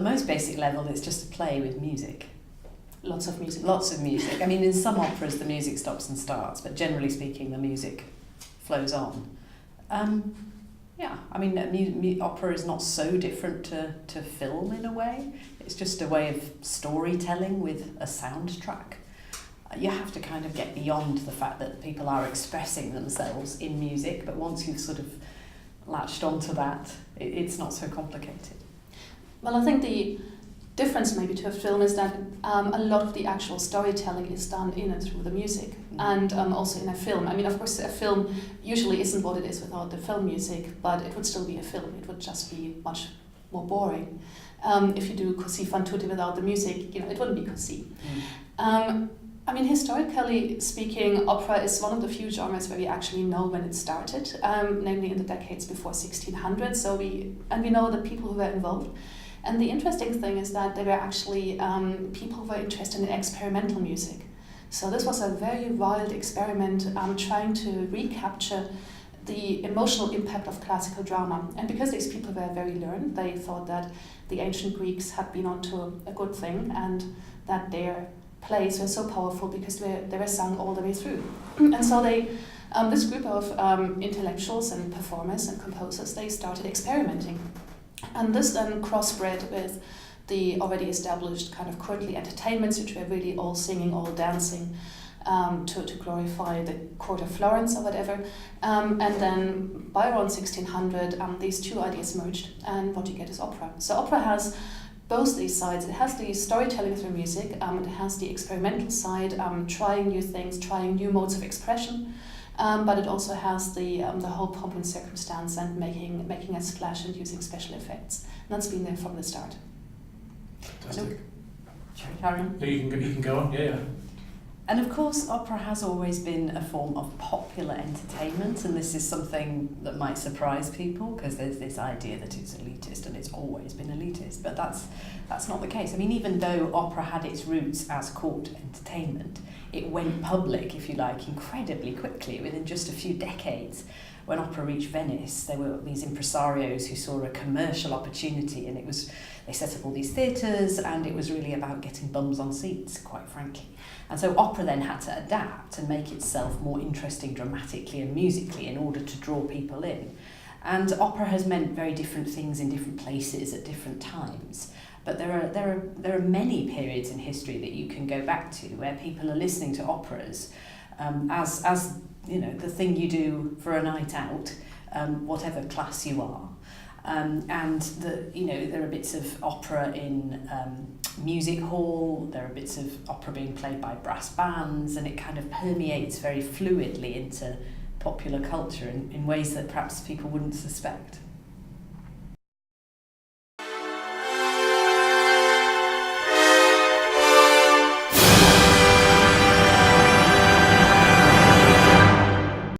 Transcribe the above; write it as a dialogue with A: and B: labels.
A: the most basic level, it's just a play with music.
B: Lots of music.
A: Lots of music. I mean, in some operas the music stops and starts, but generally speaking the music flows on. Yeah, I mean, opera is not so different to film in a way. It's just a way of storytelling with a soundtrack. You have to kind of get beyond the fact that people are expressing themselves in music, but once you've sort of latched onto that, it's not so complicated.
B: Well, I think the difference maybe to a film is that a lot of the actual storytelling is done in and through the music, and also in a film. I mean, of course, a film usually isn't what it is without the film music, but it would still be a film. It would just be much more boring. If you do Così fan tutte without the music, it wouldn't be Così. I mean, historically speaking, opera is one of the few genres where we actually know when it started, namely in the decades before 1600. And we know the people who were involved. And the interesting thing is that they were actually people who were interested in experimental music. So this was a very wild experiment trying to recapture the emotional impact of classical drama. And because these people were very learned, they thought that the ancient Greeks had been onto a good thing and that their plays were so powerful because they were sung all the way through. And so this group of intellectuals and performers and composers, they started experimenting. And this then crossbred with the already established kind of courtly entertainments, which were really all singing, all dancing, to glorify the court of Florence or whatever. And then by around 1600, these two ideas merged, and what you get is opera. So opera has both these sides. It has the storytelling through music, it has the experimental side, trying new things, trying new modes of expression. But it also has the whole pomp and circumstance and making a splash and using special effects. And that's been there from the start.
C: Fantastic.
A: Shall we carry on?
C: Yeah, you can go on. Yeah.
A: And of course, opera has always been a form of popular entertainment, and this is something that might surprise people because there's this idea that it's elitist, and it's always been elitist, but that's not the case. I mean, even though opera had its roots as court entertainment, it went public, if you like, incredibly quickly. Within just a few decades, when opera reached Venice, there were these impresarios who saw a commercial opportunity, and they set up all these theatres, and it was really about getting bums on seats, quite frankly. And so opera then had to adapt and make itself more interesting dramatically and musically in order to draw people in. And opera has meant very different things in different places at different times. But there are many periods in history that you can go back to where people are listening to operas as the thing you do for a night out, whatever class you are. And there are bits of opera in music hall, there are bits of opera being played by brass bands, and it kind of permeates very fluidly into popular culture in ways that perhaps people wouldn't suspect.